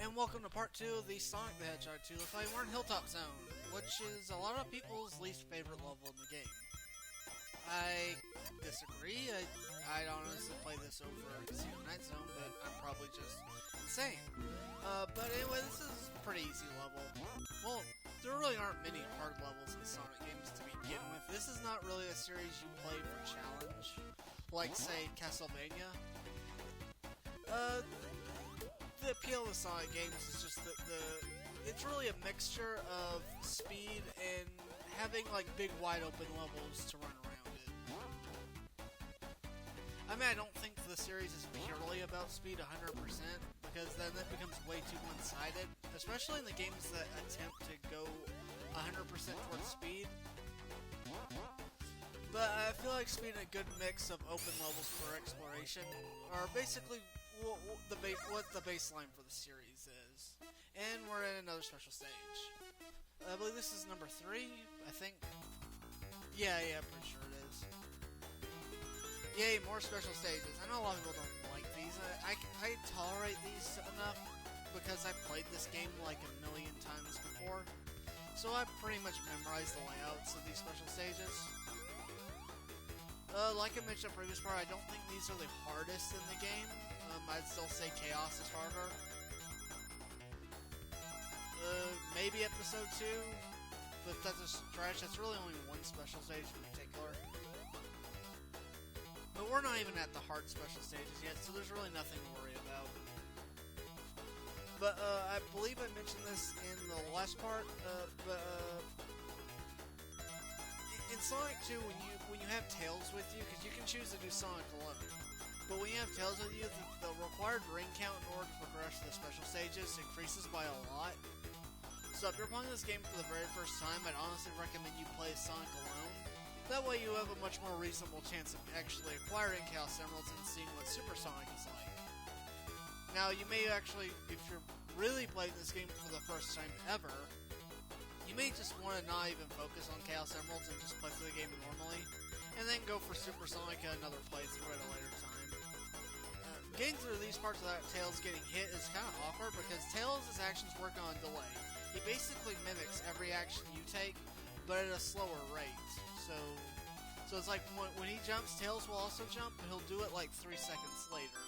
and welcome to part 2 of the Sonic the Hedgehog 2 Let's Play. We're in Hilltop Zone, which is a lot of people's least favorite level in the game. I disagree. I'd honestly play this over Casino Night Zone, but I'm probably just insane. But anyway, this is a pretty easy level. Well, there really aren't many hard levels in Sonic games to begin with. This is not really a series you play for challenge, like, say, Castlevania. The appeal of Sonic games is just that it's really a mixture of speed and having like big wide open levels to run around it. I mean, I don't think the series is purely about speed 100%, because then that becomes way too one-sided, especially in the games that attempt to go 100% towards speed. But I feel like speed and a good mix of open levels for exploration are basically what the baseline for the series is. And we're in another special stage. I believe this is number 3, I think. Yeah, I'm pretty sure it is. Yay, more special stages. I know a lot of people don't like these. I tolerate these enough because I've played this game like a million times before. So I pretty much memorized the layouts of these special stages. Like I mentioned in the previous part, I don't think these are the hardest in the game. I'd still say Chaos is harder. Maybe Episode 2, but that's a stretch. That's really only one special stage in particular. But we're not even at the hard special stages yet, so there's really nothing to worry about. But, I believe I mentioned this in the last part, in Sonic 2, when you have Tails with you, because you can choose to do Sonic alone, but when you have Tails with you, the required ring count in order to progress to the special stages increases by a lot. So if you're playing this game for the very first time, I'd honestly recommend you play Sonic alone. That way you have a much more reasonable chance of actually acquiring Chaos Emeralds and seeing what Super Sonic is like. Now, you may actually, if you're really playing this game for the first time ever, you may just want to not even focus on Chaos Emeralds and just play through the game normally, and then go for Super Sonic at another playthrough at a later time. Getting through these parts without Tails getting hit is kind of awkward, because Tails' actions work on a delay. He basically mimics every action you take, but at a slower rate. So it's like when he jumps, Tails will also jump, but he'll do it like 3 seconds later.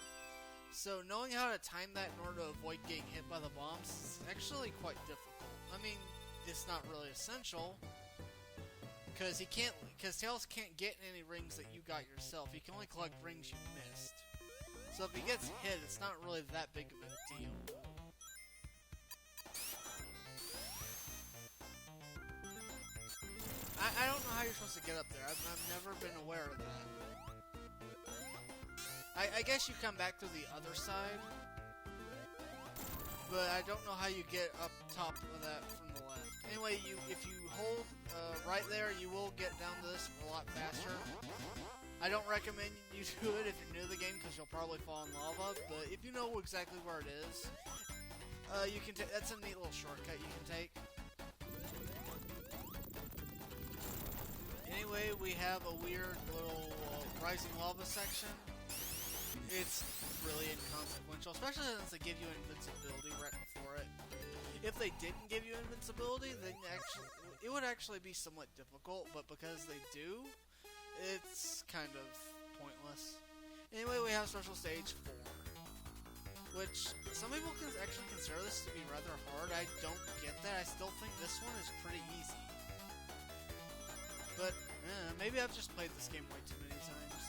So knowing how to time that in order to avoid getting hit by the bombs is actually quite difficult. I mean, it's not really essential, because Tails can't get any rings that you got yourself. He can only collect rings you missed. So if he gets hit, it's not really that big of a deal. I don't know how you're supposed to get up there. I've never been aware of that. I guess you come back to the other side, but I don't know how you get up top of that from the left. Anyway, if you hold right there, you will get down to this a lot faster. I don't recommend you do it if you're new to the game, because you'll probably fall in lava, but if you know exactly where it is, you can that's a neat little shortcut you can take. Anyway, we have a weird little rising lava section. It's really inconsequential, especially since they give you invincibility right before it. If they didn't give you invincibility, then it would actually be somewhat difficult, but because they do, it's kind of pointless. Anyway, we have Special Stage 4, which some people can actually consider this to be rather hard. I don't get that. I still think this one is pretty easy. But, maybe I've just played this game way too many times.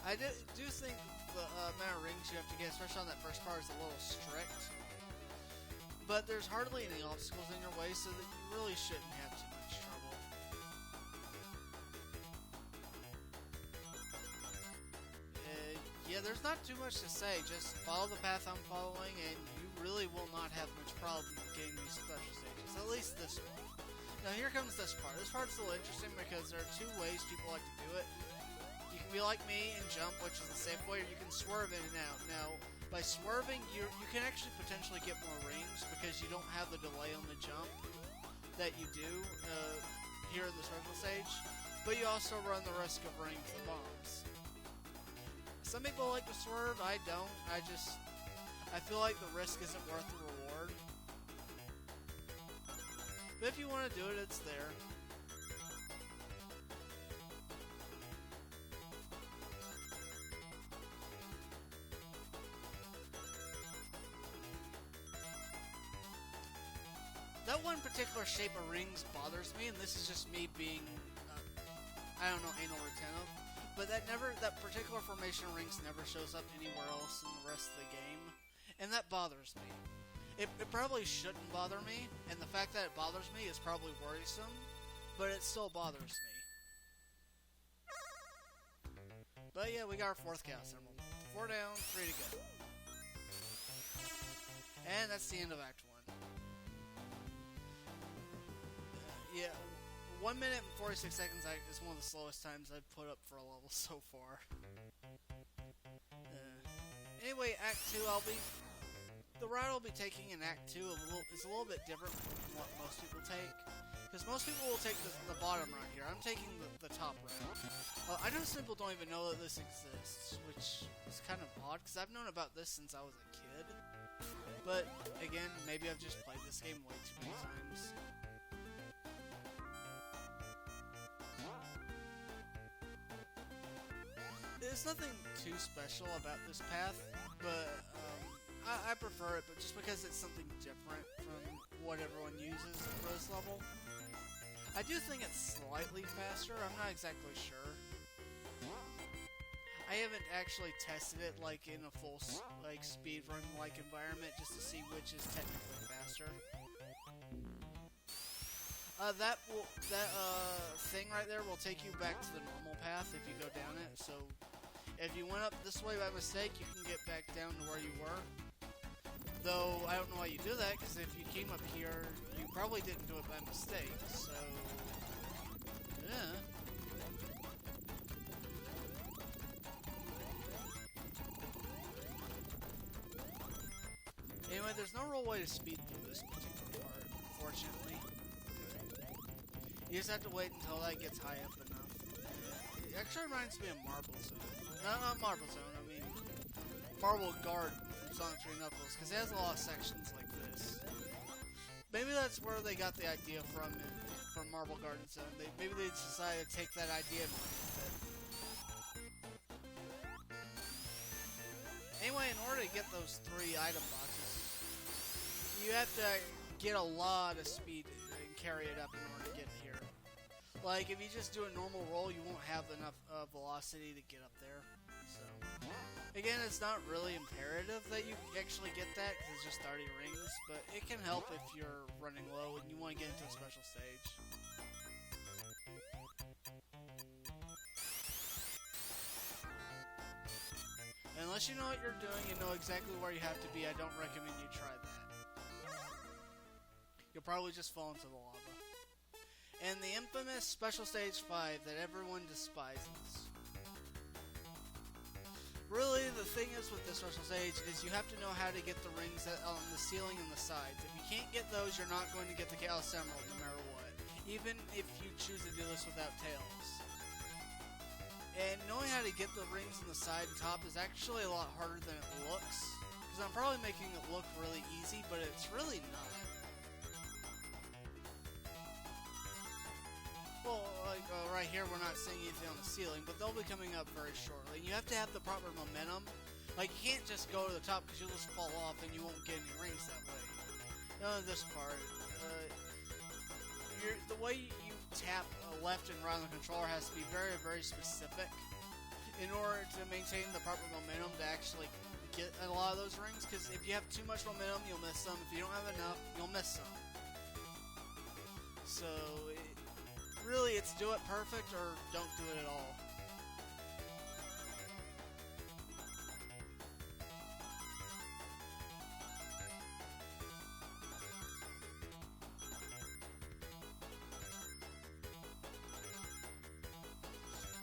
I do think the amount of rings you have to get, especially on that first part, is a little strict. But there's hardly any obstacles in your way, so that you really shouldn't have too much trouble. Yeah, there's not too much to say. Just follow the path I'm following, and you really will not have much problem getting these special stages. At least this one. Now here comes this part. This part's a little interesting because there are 2 ways people like to do it. You can be like me and jump, which is the safe way, or you can swerve in and out. Now, by swerving, you can actually potentially get more rings because you don't have the delay on the jump that you do here in the special stage, but you also run the risk of running into the bombs. Some people like to swerve, I don't. I feel like the risk isn't worth the reward. But if you want to do it, it's there. That one particular shape of rings bothers me, and this is just me being, I don't know, anal retentive. But that particular formation of rings never shows up anywhere else in the rest of the game, and that bothers me. It probably shouldn't bother me, and the fact that it bothers me is probably worrisome, but it still bothers me. But yeah, we got our 4th Chaos Emerald. 4 down, 3 to go. And that's the end of Act 1. Yeah, 1 minute and 46 seconds is one of the slowest times I've put up for a level so far. Anyway, Act 2, the route I'll be taking in Act 2 is a little bit different from what most people take. Because most people will take the bottom route here. I'm taking the top route. I know some people don't even know that this exists, which is kind of odd, because I've known about this since I was a kid. But, again, maybe I've just played this game way too many times. There's nothing too special about this path, but I prefer it, but just because it's something different from what everyone uses for this level. I do think it's slightly faster, I'm not exactly sure. I haven't actually tested it like in a full speedrun-like environment just to see which is technically faster. That thing right there will take you back to the normal path if you go down it, so if you went up this way by mistake, you can get back down to where you were. Though, I don't know why you do that, because if you came up here, you probably didn't do it by mistake, so... yeah. Anyway, there's no real way to speed through this particular part, unfortunately. You just have to wait until that gets high up enough. It actually reminds me of Marble Zone. No, not Marble Zone, I mean Marble Garden from Sonic 3 Knuckles, because it has a lot of sections like this. Maybe that's where they got the idea from Marble Garden Zone. Maybe they decided to take that idea and run with it. Anyway, in order to get those 3 item boxes, you have to get a lot of speed and carry it up in order to get here. Like, if you just do a normal roll, you won't have enough velocity to get up there. So, again, it's not really imperative that you actually get that, because it's just 30 rings, but it can help if you're running low and you want to get into a special stage. Unless you know what you're doing and know exactly where you have to be, I don't recommend you try that. You'll probably just fall into the lava. And the infamous Special Stage 5 that everyone despises. Really, the thing is with this Special Stage is you have to know how to get the rings on the ceiling and the sides. If you can't get those, you're not going to get the Chaos Emerald no matter what. Even if you choose to do this without tails. And knowing how to get the rings on the side and top is actually a lot harder than it looks. Because I'm probably making it look really easy, but it's really not. Well, like right here, we're not seeing anything on the ceiling, but they'll be coming up very shortly. And you have to have the proper momentum. Like, you can't just go to the top because you'll just fall off and you won't get any rings that way. This part, the way you tap left and right on the controller has to be very, very specific in order to maintain the proper momentum to actually get a lot of those rings. Because if you have too much momentum, you'll miss some. If you don't have enough, you'll miss some. So, really, it's do it perfect or don't do it at all.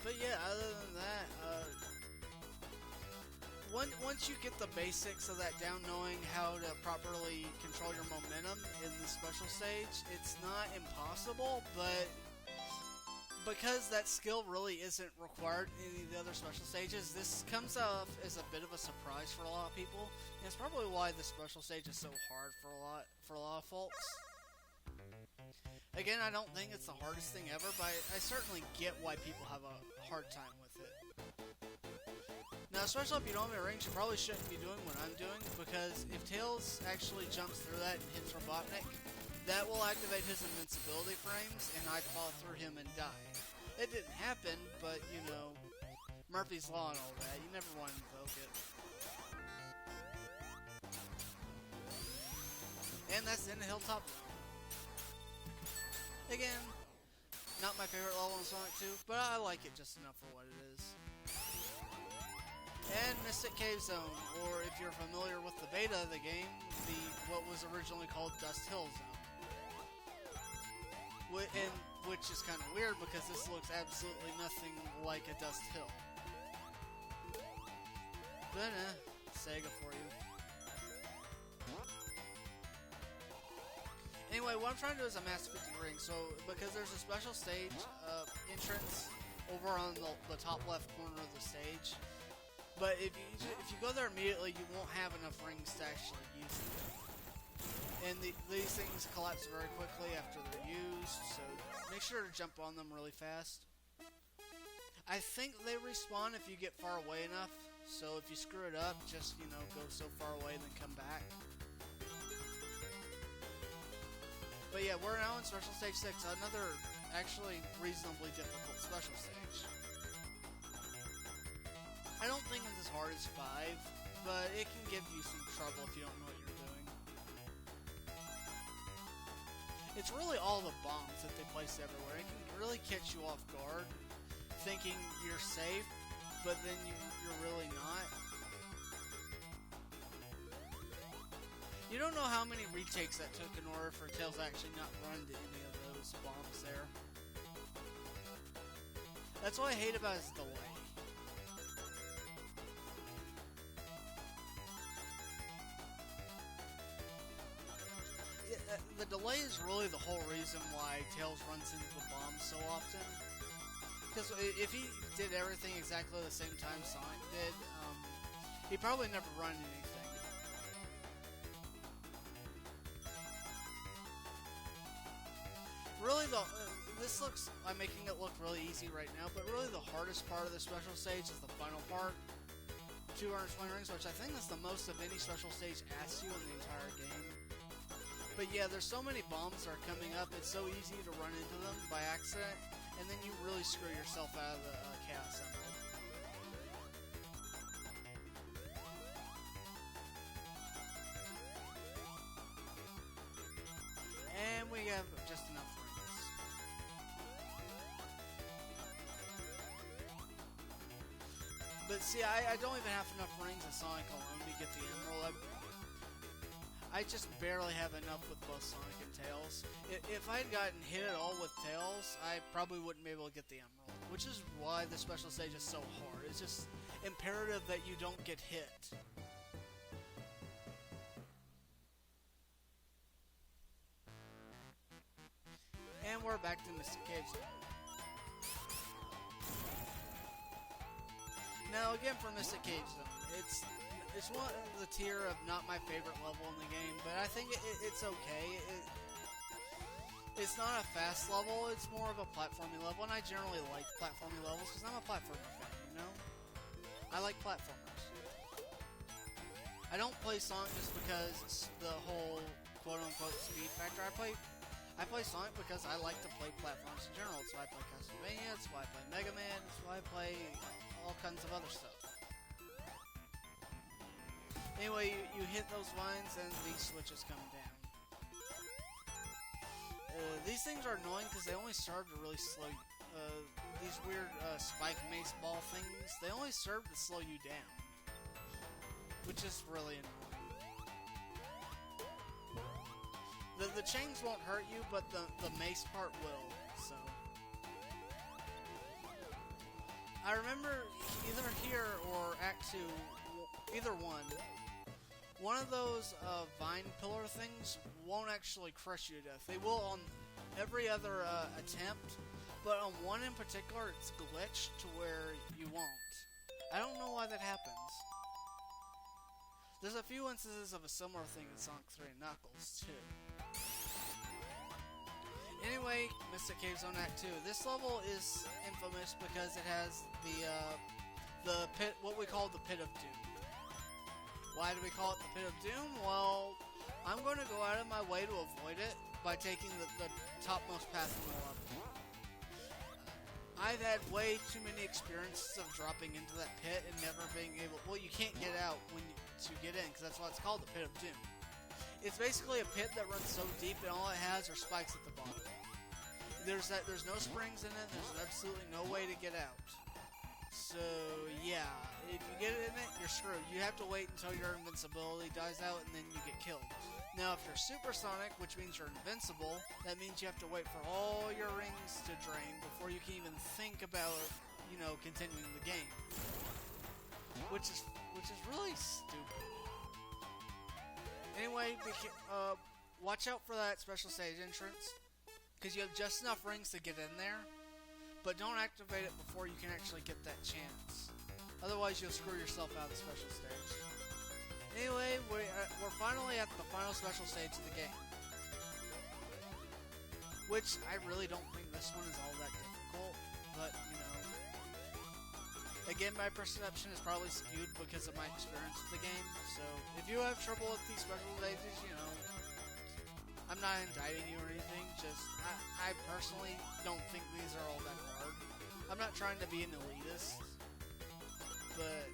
But yeah, other than that, once you get the basics of that down, knowing how to properly control your momentum in the special stage, it's not impossible, but because that skill really isn't required in any of the other special stages, this comes off as a bit of a surprise for a lot of people, and it's probably why the special stage is so hard for a lot of folks. Again, I don't think it's the hardest thing ever, but I certainly get why people have a hard time with it. Now, especially if you don't have any rings, you probably shouldn't be doing what I'm doing, because if Tails actually jumps through that and hits Robotnik, that will activate his invincibility frames, and I'd fall through him and die. It didn't happen, but, you know, Murphy's Law and all that, you never want to invoke it. And that's in the Hilltop Zone. Again, not my favorite level in Sonic 2, but I like it just enough for what it is. And Mystic Cave Zone, or if you're familiar with the beta of the game, what was originally called Dust Hill Zone. Which is kind of weird because this looks absolutely nothing like a Dust Hill. But Sega for you. Anyway, what I'm trying to do is amass 50 rings, so because there's a special stage entrance over on the top left corner of the stage, but if you go there immediately, you won't have enough rings to actually use it. And these things collapse very quickly after they're used, so make sure to jump on them really fast. I think they respawn if you get far away enough, so if you screw it up, just, you know, go so far away and then come back. But yeah, we're now in Special Stage 6, another actually reasonably difficult special stage. I don't think it's as hard as 5, but it can give you some trouble if you don't know what you're doing. It's really all the bombs that they place everywhere. It can really catch you off guard, thinking you're safe, but then you're really not. You don't know how many retakes that took in order for Tails to actually not run to any of those bombs there. That's what I hate about his delay. The delay is really the whole reason why Tails runs into the bombs so often. Because if he did everything exactly the same time Sonic did, he'd probably never run anything. Really, I'm making it look really easy right now, but really the hardest part of the special stage is the final part. 220 rings, which I think is the most of any special stage asks you in the entire game. But yeah, there's so many bombs that are coming up, it's so easy to run into them by accident, and then you really screw yourself out of the Chaos Emerald. And we have just enough rings. But see, I don't even have enough rings in Sonic alone to get the Emerald. I just barely have enough with both Sonic and Tails. If I had gotten hit at all with Tails, I probably wouldn't be able to get the Emerald. Which is why the special stage is so hard. It's just imperative that you don't get hit. And we're back to Mystic Cave Zone. Now again for Mystic Cave Zone, it's one of the tier of not my favorite level in the game, but I think it's okay. It's not a fast level, it's more of a platforming level, and I generally like platforming levels because I'm a platformer fan, you know? I like platformers. I don't play Sonic just because it's the whole quote-unquote speed factor. I play Sonic because I like to play platforms in general. It's why I play Castlevania, it's why I play Mega Man, it's why I play all kinds of other stuff. Anyway, you hit those lines and these switches come down. These things are annoying because they only serve to really slow you. These weird spike mace ball things, they only serve to slow you down. Which is really annoying. The chains won't hurt you, but the mace part will, so. I remember either here or Act 2, either one. One of those vine pillar things won't actually crush you to death. They will on every other attempt, but on one in particular, it's glitched to where you won't. I don't know why that happens. There's a few instances of a similar thing in Sonic 3 and Knuckles, too. Anyway, Mystic Cave Zone Act 2. This level is infamous because it has the pit, what we call the Pit of Doom. Why do we call it the Pit of Doom? Well, I'm going to go out of my way to avoid it by taking the topmost path in the level. I've had way too many experiences of dropping into that pit and never being able... Well, you can't get out to get in, because that's why it's called the Pit of Doom. It's basically a pit that runs so deep and all it has are spikes at the bottom. There's no springs in it, there's absolutely no way to get out. So, yeah, if you get in it, you're screwed. You have to wait until your invincibility dies out and then you get killed. Now, if you're supersonic, which means you're invincible, that means you have to wait for all your rings to drain before you can even think about, you know, continuing the game. Which is really stupid. Anyway, watch out for that special stage entrance, because you have just enough rings to get in there, but don't activate it before you can actually get that chance. Otherwise, you'll screw yourself out of the special stage. Anyway, we're finally at the final special stage of the game, which I really don't think this one is all that difficult, but, you know, again, my perception is probably skewed because of my experience with the game, so if you have trouble with these special stages, you know, I'm not indicting you or anything, just, I personally don't think these are all that hard. I'm not trying to be an elitist, but,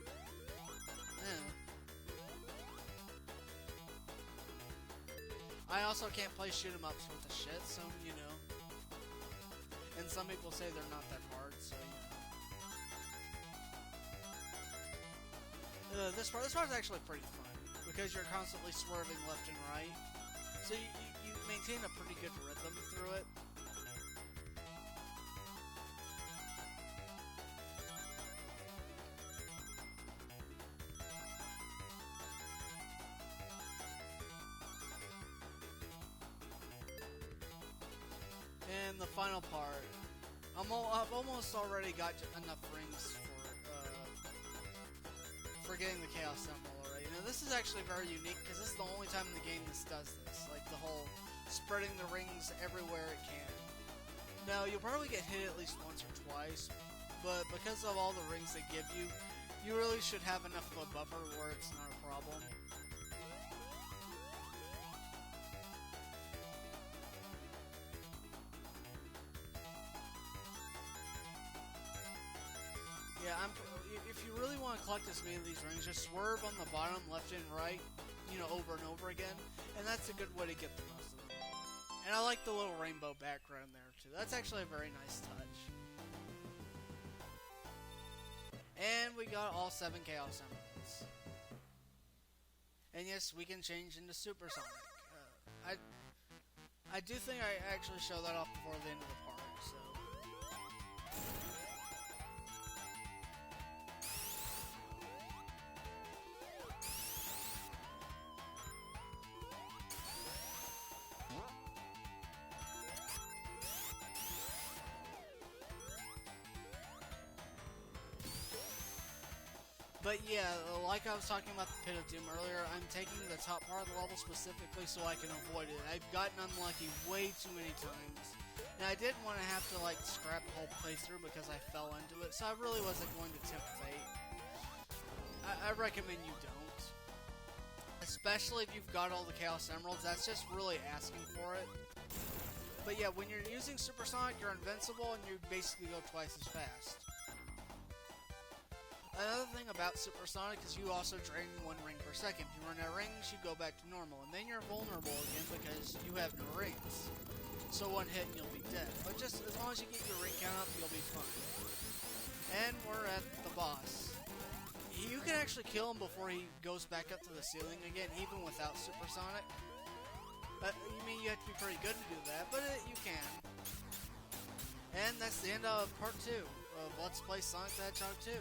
I also can't play shoot 'em ups with the shit, so, you know, and some people say they're not that hard, so, you know. This part's actually pretty fun, because you're constantly swerving left and right, so you maintain a pretty good rhythm through it. And the final part, I've almost already got enough rings for getting the Chaos Emerald already. Now this is actually very unique because this is the only time in the game this does this, like the whole spreading the rings everywhere it can. Now you'll probably get hit at least once or twice, but because of all the rings they give you, you really should have enough of a buffer where it's not a problem. Yeah, if you really want to collect as many of these rings, just swerve on the bottom, left and right, you know, over and over again, and that's a good way to get the most of them. And I like the little rainbow background there, too. That's actually a very nice touch. And we got all 7 Chaos Emeralds. And yes, we can change into Supersonic. I do think I actually show that off before the end of the part, so... But yeah, like I was talking about the Pit of Doom earlier, I'm taking the top part of the level specifically so I can avoid it. I've gotten unlucky way too many times. And I didn't want to have to like scrap the whole playthrough because I fell into it, so I really wasn't going to tempt fate. I recommend you don't. Especially if you've got all the Chaos Emeralds, that's just really asking for it. But yeah, when you're using Supersonic, you're invincible and you basically go twice as fast. Another thing about Supersonic is you also drain 1 ring per second. If you run out of rings, you go back to normal, and then you're vulnerable again because you have no rings. So 1 hit and you'll be dead. But just as long as you get your ring count up, you'll be fine. And we're at the boss. You can actually kill him before he goes back up to the ceiling again, even without Supersonic. You mean you have to be pretty good to do that, but you can. And that's the end of part 2 of Let's Play Sonic the Hedgehog 2.